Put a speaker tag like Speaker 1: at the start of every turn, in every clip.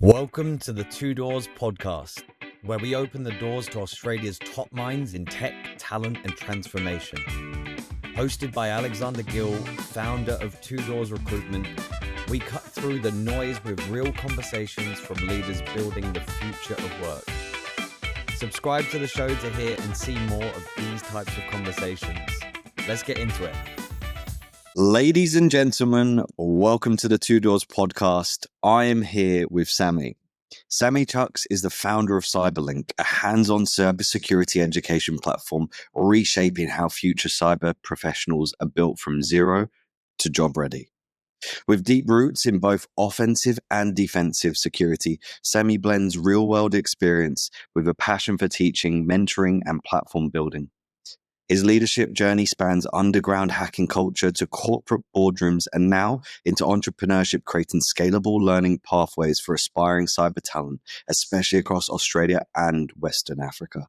Speaker 1: Welcome to the Two Doors podcast, where we open the doors to Australia's top minds in tech, talent, and transformation. Hosted by Alexander Gill, founder of Two Doors Recruitment, we cut through the noise with real conversations from leaders building the future of work. Subscribe to the show to hear and see more of these types of conversations. Let's get into it.
Speaker 2: Ladies and gentlemen, welcome to the Two Doors podcast. I am here with Sammy. Sammy Chuks is the founder of CyberLynk, a hands-on cybersecurity education platform reshaping how future cyber professionals are built from zero to job ready. With deep roots in both offensive and defensive security, Sammy blends real-world experience with a passion for teaching, mentoring, and platform building. His leadership journey spans underground hacking culture to corporate boardrooms and now into entrepreneurship, creating scalable learning pathways for aspiring cyber talent, especially across Australia and Western Africa.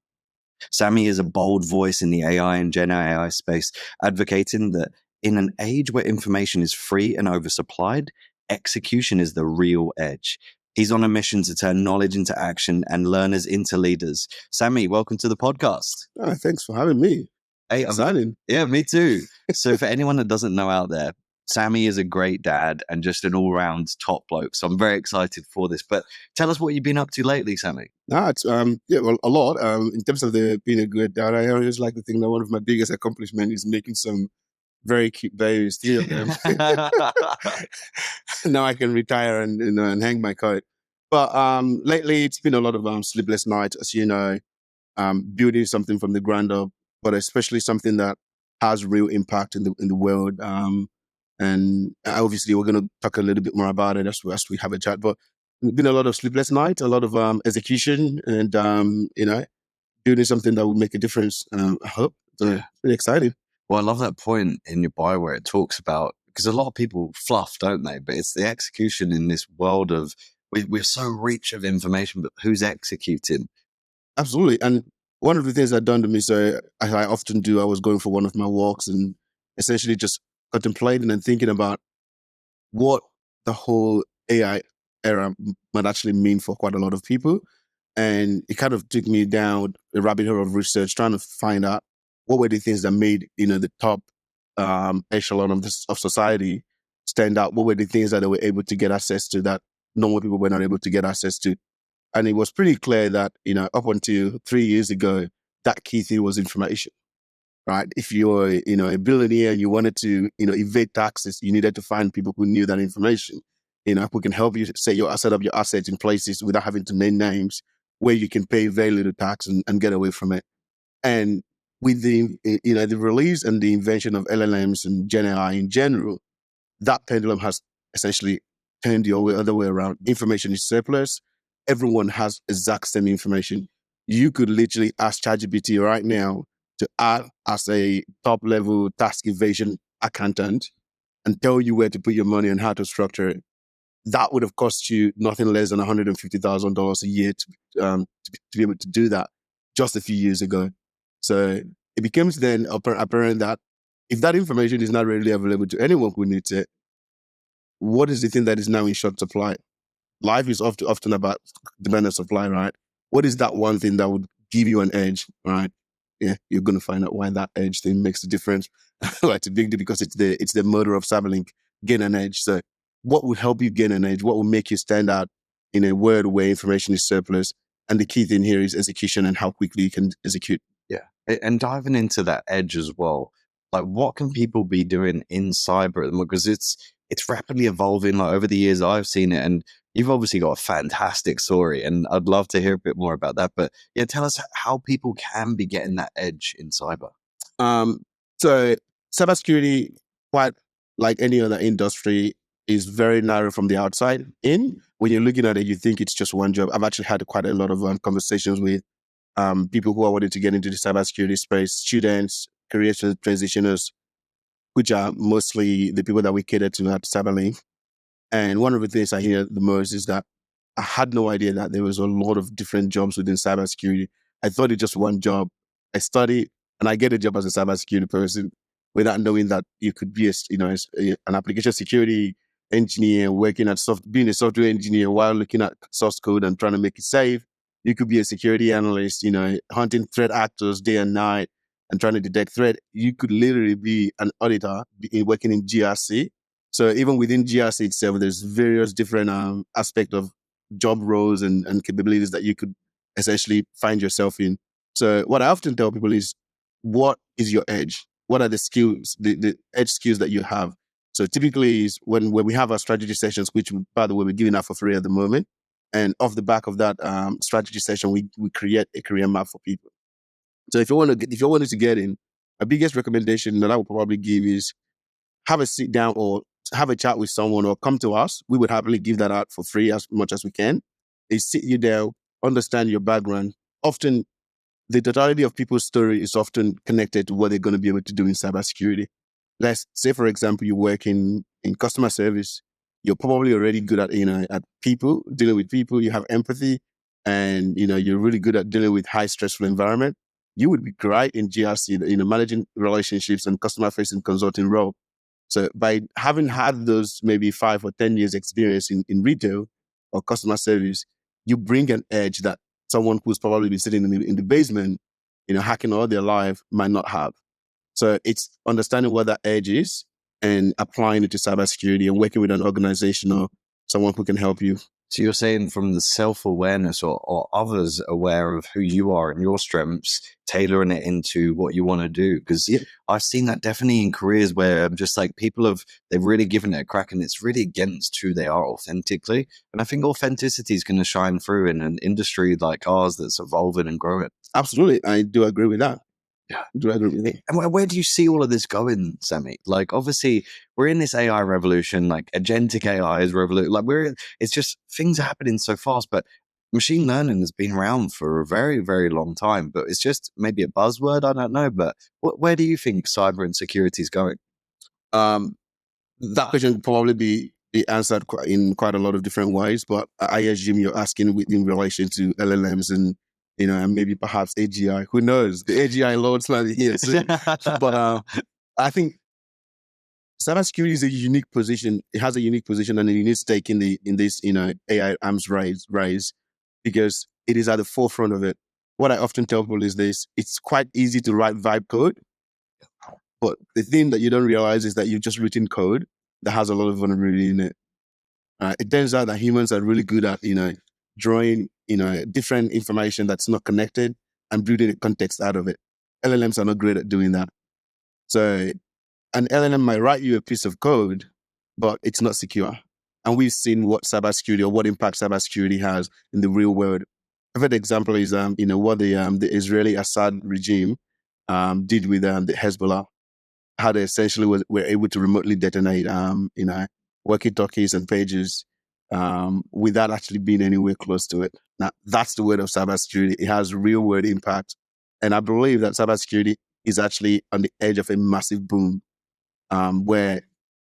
Speaker 2: Sammy is a bold voice in the AI and GenAI space, advocating that in an age where information is free and oversupplied, execution is the real edge. He's on a mission to turn knowledge into action and learners into leaders. Sammy, welcome to the podcast.
Speaker 3: Oh, thanks for having me.
Speaker 2: Hey,
Speaker 3: Exciting.
Speaker 2: Yeah, me too. So for anyone that doesn't know out there, Sammy is a great dad and just an all-round top bloke. So I'm very excited for this. But tell us what you've been up to lately, Sammy.
Speaker 3: It's a lot. In terms of being a good dad, I always like to think that one of my biggest accomplishments is making some very cute babies. Now I can retire and hang my coat. But lately it's been a lot of sleepless nights, as you know, building something from the ground up, but especially something that has real impact in the world. And obviously we're going to talk a little bit more about it as we have a chat. But it's been a lot of sleepless nights, a lot of execution, and building something that will make a difference. I hope. It's really exciting.
Speaker 2: Well, I love that point in your bio where it talks about, because a lot of people fluff, don't they? But it's the execution in this world of, we're so rich of information, but who's executing?
Speaker 3: Absolutely. And one of the things that done to me, so as I often do, I was going for one of my walks and essentially just contemplating and thinking about what the whole AI era might actually mean for quite a lot of people. And it kind of took me down a rabbit hole of research, trying to find out what were the things that made, the top echelon of society stand out. What were the things that they were able to get access to that normal people were not able to get access to? And it was pretty clear that, up until 3 years ago, that key thing was information, right? If you're, a billionaire and you wanted to, evade taxes, you needed to find people who knew that information, who can help you set up your assets in places without having to name names, where you can pay very little tax and get away from it. And with the release and the invention of LLMs and GenAI in general, that pendulum has essentially turned the other way around. Information is surplus. Everyone has exact same information. You could literally ask ChatGPT right now to act as a top-level tax evasion accountant and tell you where to put your money and how to structure it. That would have cost you nothing less than $150,000 a year to be able to do that just a few years ago. So it becomes then apparent that if that information is not readily available to anyone who needs it, what is the thing that is now in short supply? Life is often about demand and supply, right? What is that one thing that would give you an edge, right? Yeah, you're going to find out why that edge thing makes a difference. It's a big deal because it's the mother of CyberLynk, gain an edge. So what would help you gain an edge? What will make you stand out in a world where information is surplus? And the key thing here is execution and how quickly you can execute.
Speaker 2: Yeah. And diving into that edge as well, like what can people be doing in cyber? Because it's rapidly evolving. Like over the years, I've seen it, and you've obviously got a fantastic story, and I'd love to hear a bit more about that. But yeah, tell us how people can be getting that edge in cyber.
Speaker 3: So cybersecurity, quite like any other industry, is very narrow from the outside in. When you're looking at it, you think it's just one job. I've actually had quite a lot of conversations with people who are wanting to get into the cybersecurity space, students, career transitioners, which are mostly the people that we cater to at CyberLynk. And one of the things I hear the most is that I had no idea that there was a lot of different jobs within cybersecurity. I thought it's just one job. I study and I get a job as a cybersecurity person without knowing that you could be an application security engineer working at being a software engineer while looking at source code and trying to make it safe. You could be a security analyst, hunting threat actors day and night and trying to detect threat. You could literally be an auditor working in GRC. So even within GRC itself, there's various different aspects of job roles and capabilities that you could essentially find yourself in. So what I often tell people is, what is your edge? What are the skills, the edge skills that you have? So typically is when we have our strategy sessions, which by the way, we're giving out for free at the moment. And off the back of that strategy session, we create a career map for people. So if you wanted to get in, my biggest recommendation that I would probably give is have a sit down or have a chat with someone or come to us. We would happily give that out for free as much as we can. Is sit you down, understand your background. Often the totality of people's story is often connected to what they're going to be able to do in cybersecurity. Let's say, for example, you work in customer service. You're probably already good at, at people, dealing with people. You have empathy and, you're really good at dealing with high stressful environment. You would be great in GRC, managing relationships and customer facing consulting role. So by having had those maybe 5 or 10 years experience in retail or customer service, you bring an edge that someone who's probably been sitting in the basement, hacking all their life might not have. So it's understanding what that edge is and applying it to cybersecurity and working with an organization or someone who can help you.
Speaker 2: So you're saying from the self-awareness or others aware of who you are and your strengths, tailoring it into what you want to do. Because I've seen that definitely in careers where just like they've really given it a crack and it's really against who they are authentically. And I think authenticity is going to shine through in an industry like ours that's evolving and growing.
Speaker 3: Absolutely. I do agree with that.
Speaker 2: Yeah.
Speaker 3: Do I agree with it?
Speaker 2: And where do you see all of this going, Sammy? Like, obviously, we're in this AI revolution, like agentic AI is revolution. Like, it's just things are happening so fast, but machine learning has been around for a very, very long time, but it's just maybe a buzzword. I don't know. But where do you think cyber and security is going?
Speaker 3: That question could probably be answered in quite a lot of different ways, but I assume you're asking in relation to LLMs and maybe perhaps AGI. Who knows? The AGI Lord's not here. But I think cybersecurity is a unique position. It has a unique position and a unique stake in this AI arms race because it is at the forefront of it. What I often tell people is this: it's quite easy to write vibe code, but the thing that you don't realize is that you've just written code that has a lot of vulnerability in it. It turns out that humans are really good at drawing different information that's not connected and building a context out of it. LLMs are not great at doing that. So an LLM might write you a piece of code, but it's not secure. And we've seen what cybersecurity or what impact cybersecurity has in the real world. A favorite example is what the Israeli Assad regime did with the Hezbollah, how they essentially were able to remotely detonate walkie-talkies and pages without actually being anywhere close to it. Now, that's the word of cybersecurity. It has real-world impact. And I believe that cybersecurity is actually on the edge of a massive boom where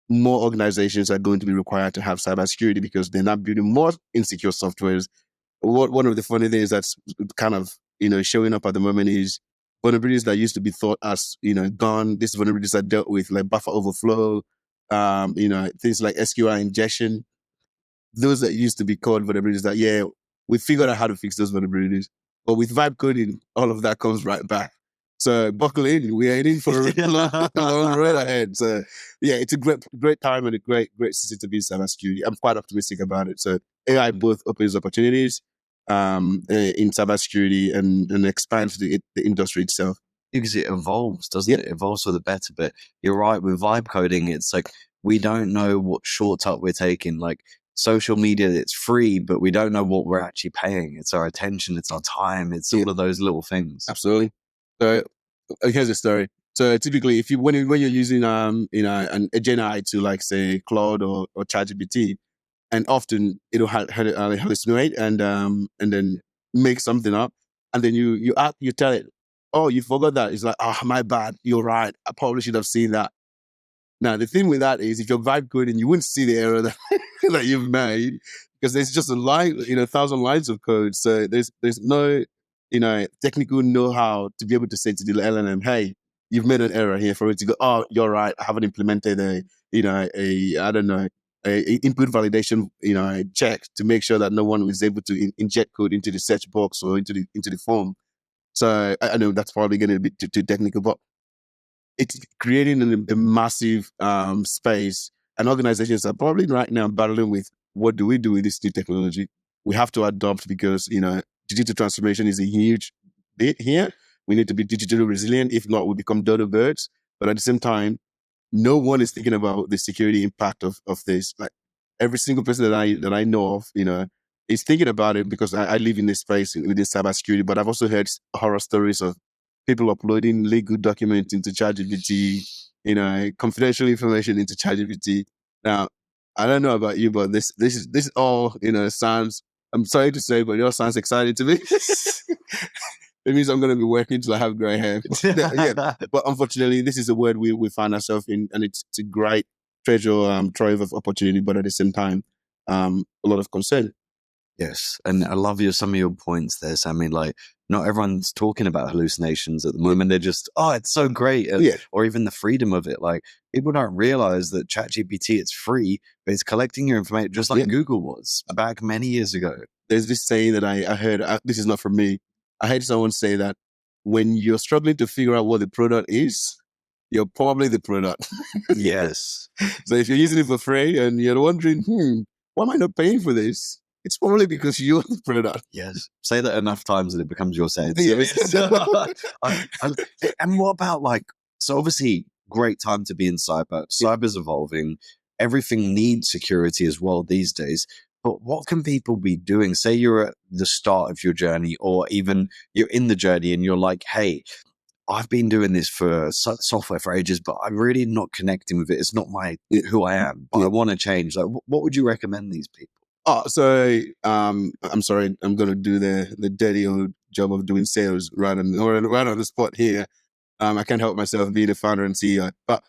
Speaker 3: more organizations are going to be required to have cybersecurity because they're not building more insecure softwares. One of the funny things that's kind of showing up at the moment is vulnerabilities that used to be thought as gone. These vulnerabilities are dealt with, like buffer overflow, things like SQL injection. Those that used to be called vulnerabilities that we figured out how to fix those vulnerabilities. But with vibe coding, all of that comes right back. So buckle in. We are in for a long road ahead. So it's a great time and a great city to be in cybersecurity. I'm quite optimistic about it. So AI both opens opportunities in cybersecurity and expands the industry itself.
Speaker 2: Because it evolves, doesn't it? It evolves for the better. But you're right, with vibe coding, it's like we don't know what shortcut we're taking. Like social media, it's free, but we don't know what we're actually paying. It's our attention, it's our time, it's all of those little things.
Speaker 3: Absolutely. So here's a story. So typically, if when you're using a GenAI to like say Claude or ChatGPT, and often it'll hallucinate and then make something up, and then you tell it, oh, you forgot that. It's like, oh, my bad. You're right. I probably should have seen that. Now, the thing with that is if you're vibe coding, you wouldn't see the error that you've made because there's just a line, 1,000 lines of code. So there's no, technical know-how to be able to say to the LLM, hey, you've made an error here for it to go, oh, you're right. I haven't implemented I don't know, input validation, check to make sure that no one is able to inject code into the search box or into the form. So I know that's probably getting a bit too technical, but it's creating a massive space. And organizations are probably right now battling with, what do we do with this new technology? We have to adopt because, digital transformation is a huge bit here. We need to be digitally resilient. If not, we become dodo birds. But at the same time, no one is thinking about the security impact of this. Like every single person that I know of, is thinking about it, because I live in this space within cybersecurity. But I've also heard horror stories of people uploading legal documents into ChatGPT, confidential information into ChatGPT. Now, I don't know about you, but this is all, sounds, I'm sorry to say, but it all sounds exciting to me. It means I'm going to be working till I have gray hair. Yeah. But unfortunately, this is a word we find ourselves in, and it's a great treasure trove of opportunity, but at the same time, a lot of concern.
Speaker 2: Yes, and I love some of your points there, Sammy. Like, not everyone's talking about hallucinations at the moment. They're just, oh, it's so great. Or even the freedom of it. Like, people don't realize that ChatGPT, it's free, but it's collecting your information just like Google was back many years ago.
Speaker 3: There's this saying that I heard, this is not from me. I heard someone say that when you're struggling to figure out what the product is, you're probably the product.
Speaker 2: Yes.
Speaker 3: So if you're using it for free and you're wondering, why am I not paying for this? It's probably because you're the product.
Speaker 2: Yes. Say that enough times and it becomes your sense. And what about so obviously great time to be in cyber. Cyber's evolving. Everything needs security as well these days. But what can people be doing? Say you're at the start of your journey, or even you're in the journey and you're like, hey, I've been doing this for software for ages, but I'm really not connecting with it. It's not who I am, but I want to change. Like, what would you recommend these people?
Speaker 3: Oh, so I'm sorry, I'm going to do the dirty old job of doing sales right on the spot here. I can't help myself being a founder and CEO, but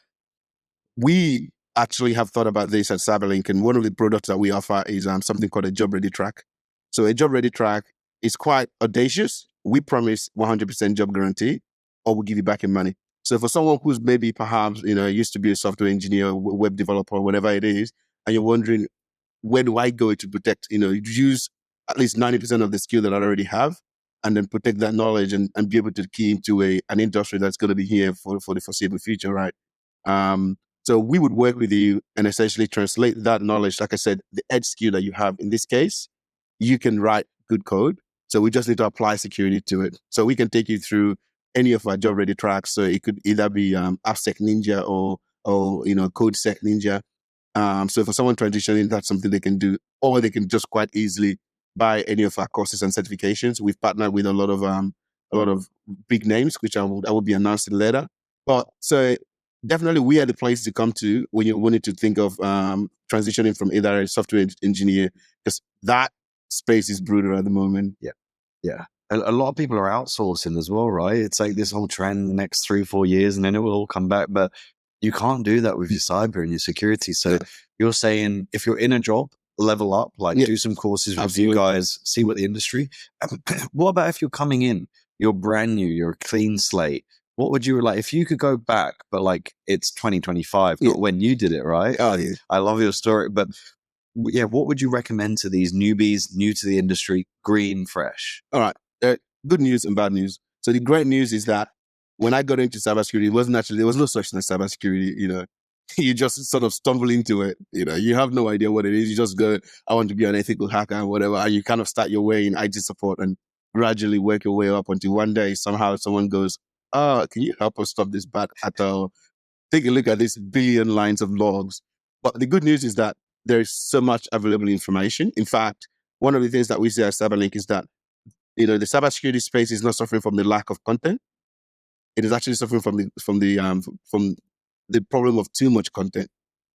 Speaker 3: we actually have thought about this at CyberLynk, and one of the products that we offer is something called a job ready track. So a job ready track is quite audacious. We promise 100% job guarantee, or we'll give you back your money. So for someone who's maybe perhaps, used to be a software engineer, web developer, whatever it is, and you're wondering, where do I go to protect, use at least 90% of the skill that I already have, and then protect that knowledge and be able to key into an industry that's going to be here for the foreseeable future, right? So we would work with you and essentially translate that knowledge. Like I said, the edge skill that you have in this case, you can write good code. So we just need to apply security to it. So we can take you through any of our job ready tracks. So it could either be AppSec Ninja or CodeSec Ninja. So for someone transitioning, that's something they can do, or they can just quite easily buy any of our courses and certifications. We've partnered with a lot of big names, which I will be announcing later. But so definitely we are the place to come to when you wanted to think of transitioning from either a software engineer, because that space is brutal at the moment.
Speaker 2: Yeah. A lot of people are outsourcing as well, right? It's like this whole trend the next 3-4 years, and then it will all come back. But you can't do that with your cyber and your security. So you're saying if you're in a job, level up, do some courses with you guys, see what the industry. What about if you're coming in, you're brand new, you're a clean slate? What would you like if you could go back, but it's 2025, not when you did it, right?
Speaker 3: Oh, yeah.
Speaker 2: I love your story, but what would you recommend to these newbies, new to the industry, green, fresh?
Speaker 3: All right. Good news and bad news. So the great news is that when I got into cybersecurity, there was no such thing as cybersecurity, you just sort of stumble into it. You have no idea what it is. You just go, I want to be an ethical hacker and whatever. And you kind of start your way in IT support and gradually work your way up until one day somehow someone goes, oh, can you help us stop this bad actor? Take a look at these billion lines of logs. But the good news is that there is so much available information. In fact, one of the things that we see at CyberLynk is that the cybersecurity space is not suffering from the lack of content. It is actually suffering from the problem of too much content,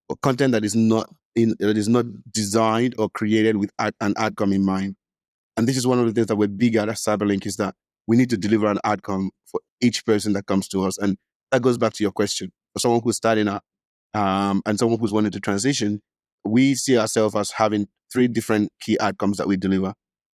Speaker 3: or content that is not designed or created with an outcome in mind. And this is one of the things that we're big at CyberLynk, is that we need to deliver an outcome for each person that comes to us. And that goes back to your question. For someone who's starting out and someone who's wanting to transition, we see ourselves as having 3 different key outcomes that we deliver.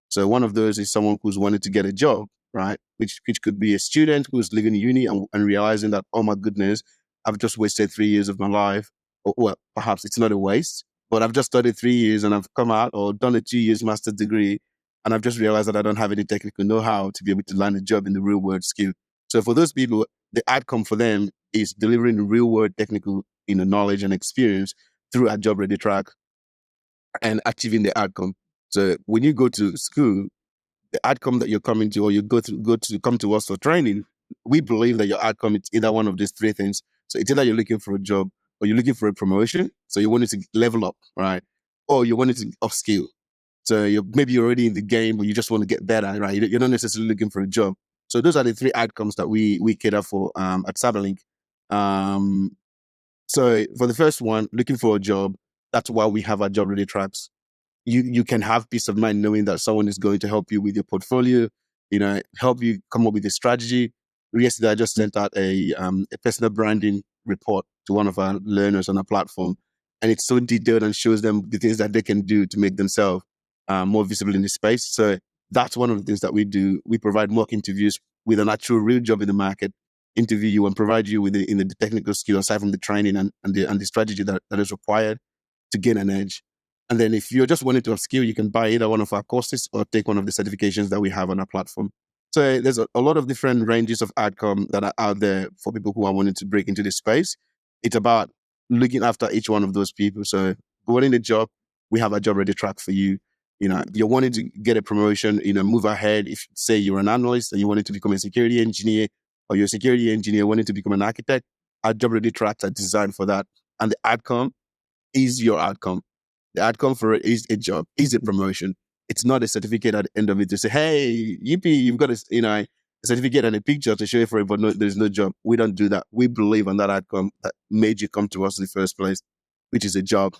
Speaker 3: So one of those is someone who's wanted to get a job, right? Which could be a student who's leaving uni and realizing that, oh my goodness, I've just wasted 3 years of my life. Or, well, perhaps it's not a waste, but I've just studied 3 years and I've come out or done a 2 years master's degree. And I've just realized that I don't have any technical know-how to be able to land a job in the real world skill. So for those people, the outcome for them is delivering real world technical, knowledge and experience through a job ready track and achieving the outcome. So when you go to school, the outcome that you're coming to, or you go to come to us for training, we believe that your outcome is either one of these three things. So it's either you're looking for a job or you're looking for a promotion. So you wanted to level up, right? Or you wanted to upskill. So maybe you're already in the game, but you just want to get better, right? You're not necessarily looking for a job. So those are the three outcomes that we cater for at CyberLink. So for the first one, looking for a job, that's why we have our job ready tracks. You can have peace of mind knowing that someone is going to help you with your portfolio, help you come up with a strategy. Yesterday, I just sent out a personal branding report to one of our learners on our platform, and it's so detailed and shows them the things that they can do to make themselves more visible in the space. So that's one of the things that we do. We provide mock interviews with an actual real job in the market, interview you and provide you with the technical skill aside from the training and the strategy that is required to gain an edge. And then if you're just wanting to upskill, you can buy either one of our courses or take one of the certifications that we have on our platform. So there's a lot of different ranges of outcome that are out there for people who are wanting to break into this space. It's about looking after each one of those people. So going in the job, we have a job ready track for you. You're wanting to get a promotion, move ahead. If say you're an analyst and you wanted to become a security engineer, or you're a security engineer wanting to become an architect, our job ready tracks are designed for that. And the outcome is your outcome. The outcome for it is a job, is a promotion. It's not a certificate at the end of it to say, hey, yippee, you've got a certificate and a picture to show you for it, but no, there's no job. We don't do that. We believe on that outcome that made you come to us in the first place, which is a job.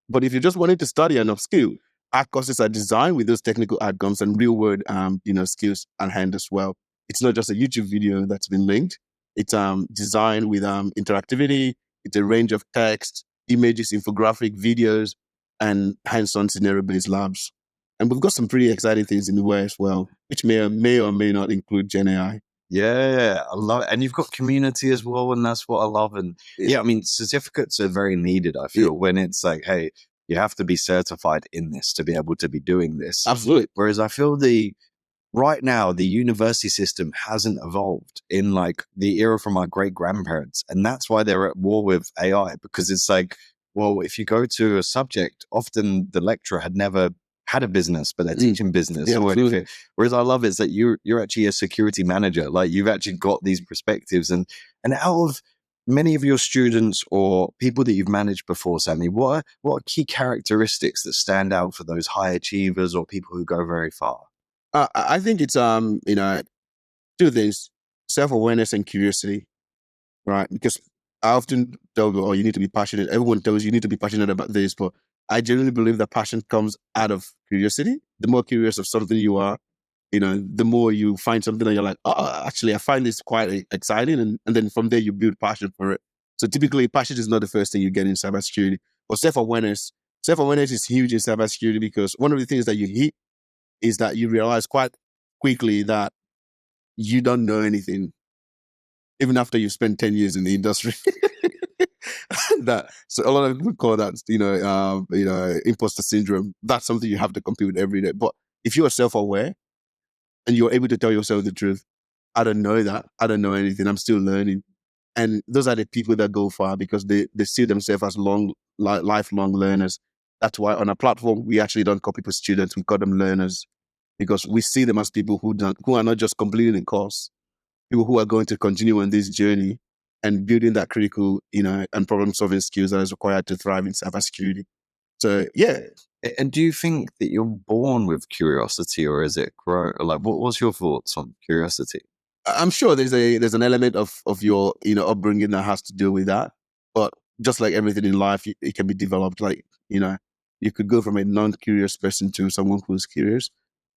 Speaker 3: But if you just wanted to study and upskill, our courses are designed with those technical outcomes and real world, skills at hand as well. It's not just a YouTube video that's been linked. It's designed with interactivity. It's a range of text, images, infographic, videos, and hands-on scenario-based labs. And we've got some pretty exciting things in the way as well, which may or may not include GenAI.
Speaker 2: Yeah, I love it. And you've got community as well, and that's what I love. And I mean, certificates are very needed, I feel, when it's like, hey, you have to be certified in this to be able to be doing this.
Speaker 3: Absolutely.
Speaker 2: Whereas I feel right now, the university system hasn't evolved in like the era from our great grandparents. And that's why they're at war with AI, because it's like, well, if you go to a subject, often the lecturer had never had a business, but they're teaching business.
Speaker 3: Yeah,
Speaker 2: whereas I love is that you're actually a security manager. Like you've actually got these perspectives, and out of many of your students or people that you've managed before, Sammy, what are key characteristics that stand out for those high achievers or people who go very far?
Speaker 3: I think it's two things: self-awareness and curiosity, right? Because I often tell people, "Oh, you need to be passionate." Everyone tells you need to be passionate about this, but I genuinely believe that passion comes out of curiosity. The more curious of something you are, the more you find something that you're like, "Oh, actually, I find this quite exciting," and then from there you build passion for it. So typically, passion is not the first thing you get in cybersecurity, but self-awareness is huge in cybersecurity because one of the things that you hit is that you realize quite quickly that you don't know anything, even after you spend 10 years in the industry. So a lot of people call that, imposter syndrome. That's something you have to compete with every day. But if you are self-aware and you're able to tell yourself the truth, I don't know that. I don't know anything. I'm still learning. And those are the people that go far because they see themselves as lifelong learners. That's why on our platform, we actually don't call people students. We call them learners because we see them as people who are not just completing a course, people who are going to continue on this journey and building that critical, and problem-solving skills that is required to thrive in cybersecurity. So, yeah.
Speaker 2: And do you think that you're born with curiosity, or is it grown? Like, what's your thoughts on curiosity?
Speaker 3: I'm sure there's an element of your upbringing that has to do with that. But just like everything in life, it can be developed. Like you could go from a non-curious person to someone who's curious.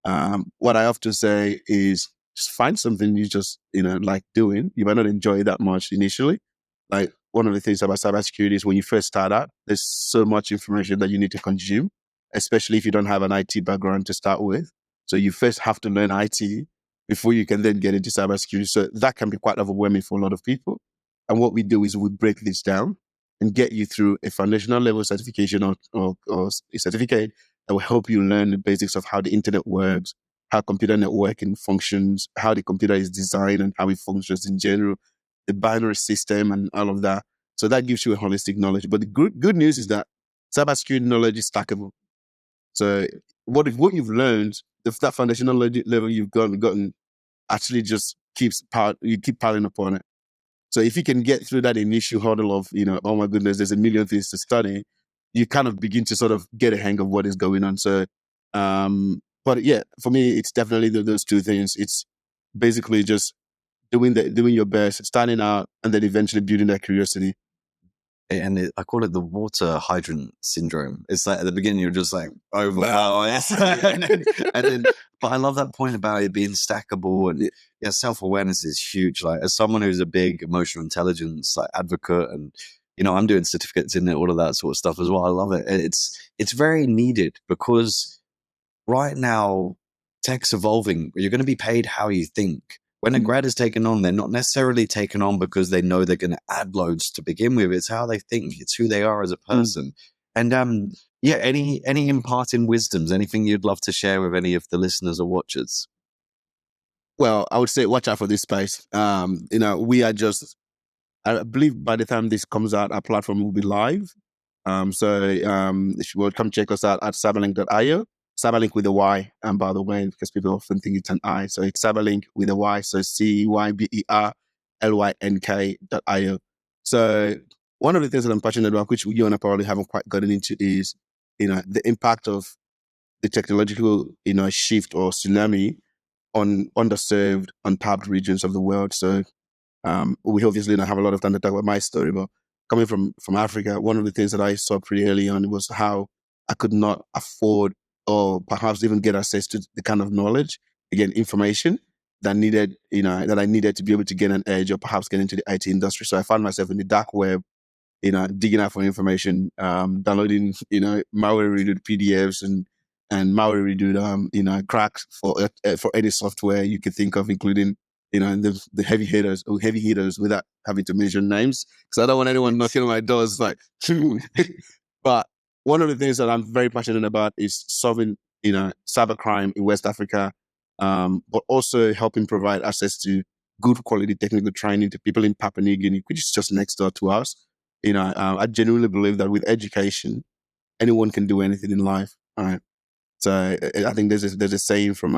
Speaker 3: What I often say is just find something you just like doing. You might not enjoy it that much initially. Like one of the things about cybersecurity is when you first start out, there's so much information that you need to consume, especially if you don't have an IT background to start with. So you first have to learn IT before you can then get into cybersecurity. So that can be quite overwhelming for a lot of people. And what we do is we break this down and get you through a foundational level certification or a certificate that will help you learn the basics of how the internet works, how computer networking functions, how the computer is designed and how it functions in general, the binary system and all of that. So that gives you a holistic knowledge. But the good news is that cybersecurity knowledge is stackable. So what you've learned, that foundational level you've gotten actually just you keep piling upon it. So if you can get through that initial hurdle of, oh my goodness, there's a million things to study, you kind of begin to sort of get a hang of what is going on. So, but yeah, for me, it's definitely those two things. It's basically just doing your best, starting out, and then eventually building that curiosity.
Speaker 2: And I call it the water hydrant syndrome. It's like at the beginning you're just like, oh wow, and then, but I love that point about it being stackable, and yeah, self-awareness is huge. Like as someone who's a big emotional intelligence like advocate, and I'm doing certificates in it, all of that sort of stuff as well. I love it. It's very needed because right now tech's evolving. You're going to be paid how you think. When a grad is taken on, they're not necessarily taken on because they know they're going to add loads to begin with. It's how they think. It's who they are as a person. And yeah, any imparting wisdoms, anything you'd love to share with any of the listeners or watchers?
Speaker 3: Well, I would say watch out for this space. We are just, I believe by the time this comes out, our platform will be live. So if you will come check us out at cyberlink.io. CyberLynk with a Y, and by the way, because people often think it's an I. So it's CyberLynk with a Y. So CYBERLYNK.io. So one of the things that I'm passionate about, which you and I probably haven't quite gotten into, is, the impact of the technological, shift or tsunami on underserved, untapped regions of the world. So we obviously don't have a lot of time to talk about my story, but coming from Africa, one of the things that I saw pretty early on was how I could not afford or perhaps even get access to the kind of knowledge, again, information that I needed to be able to get an edge or perhaps get into the IT industry. So I found myself in the dark web, digging out for information, downloading, malware-reduced PDFs and malware-reduced, cracks for any software you could think of, including, the heavy hitters without having to mention names. Because I don't want anyone knocking on my doors like, but one of the things that I'm very passionate about is solving, cybercrime in West Africa, but also helping provide access to good quality technical training to people in Papua New Guinea, which is just next door to us. I genuinely believe that with education, anyone can do anything in life. All right. So I think there's a saying from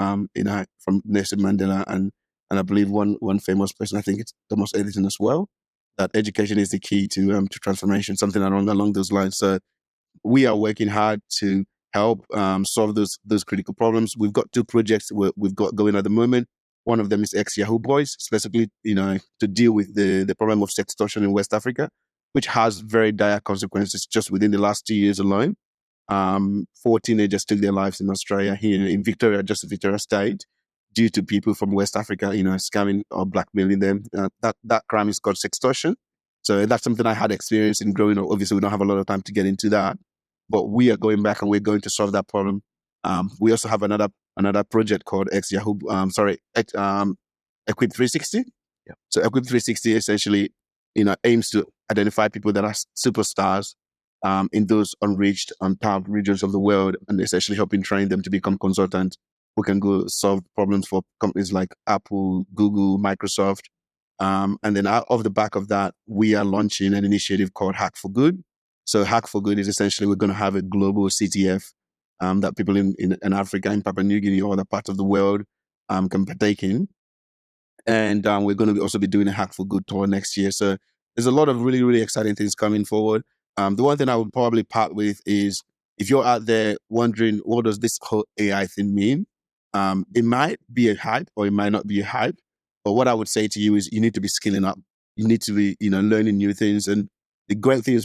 Speaker 3: from Nelson Mandela and I believe one famous person, I think it's Thomas Edison as well, that education is the key to transformation, something along those lines. So we are working hard to help solve those critical problems. We've got 2 projects we've got going at the moment. One of them is ex-Yahoo Boys, specifically, to deal with the problem of sextortion in West Africa, which has very dire consequences just within the last 2 years alone. 4 teenagers took their lives in Australia, here in Victoria State, due to people from West Africa, scamming or blackmailing them. That crime is called sextortion. So that's something I had experience in growing up. Obviously, we don't have a lot of time to get into that, but we are going back and we're going to solve that problem. We also have another project called Equip 360.
Speaker 2: Yeah.
Speaker 3: So Equip 360 essentially, aims to identify people that are superstars in those unreached, untapped regions of the world, and essentially helping train them to become consultants who can go solve problems for companies like Apple, Google, Microsoft. And then off the back of that, we are launching an initiative called Hack for Good. So Hack for Good is essentially we're going to have a global CTF that people in Africa, in Papua New Guinea, or other parts of the world can partake in. And we're going to also be doing a Hack for Good tour next year. So there's a lot of really, really exciting things coming forward. The one thing I would probably part with is if you're out there wondering, what does this whole AI thing mean? It might be a hype or it might not be a hype. But what I would say to you is you need to be skilling up. You need to be, learning new things. And the great thing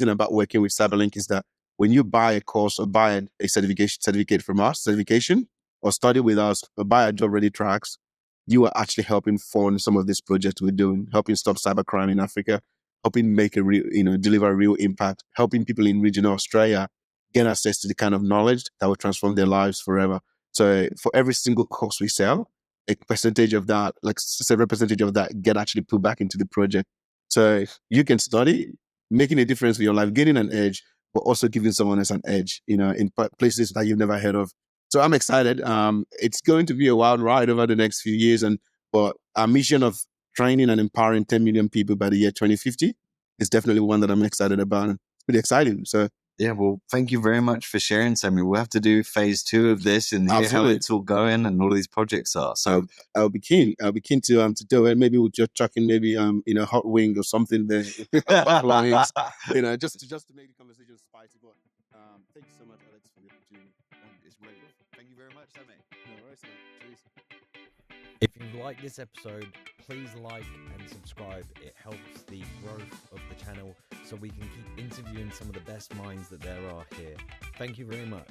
Speaker 3: about working with CyberLynk is that when you buy a course or buy a certificate from us, or study with us or buy a job ready tracks, you are actually helping fund some of these projects we're doing, helping stop cybercrime in Africa, helping make a real, deliver a real impact, helping people in regional Australia get access to the kind of knowledge that will transform their lives forever. So for every single course we sell, a percentage of that, like several percentage of that, get actually put back into the project. So you can study, making a difference for your life, gaining an edge, but also giving someone else an edge, in places that you've never heard of. So I'm excited. It's going to be a wild ride over the next few years, but our mission of training and empowering 10 million people by the year 2050 is definitely one that I'm excited about. It's pretty exciting. So
Speaker 2: yeah, well, thank you very much for sharing, Sammy. We'll have to do phase 2 of this and hear how it's all going and all these projects are. So
Speaker 3: I'll be keen. I'll be keen to do it. Maybe we'll just chuck in maybe hot wing or something there, just to make the conversation spicy. But thank you so much, Alex, for the opportunity.
Speaker 2: It's great. Thank you very much, Sammy.
Speaker 3: No worries, man. Cheers.
Speaker 1: If you like this episode, please like and subscribe. It helps the growth of the channel so we can keep interviewing some of the best minds that there are here. Thank you very much.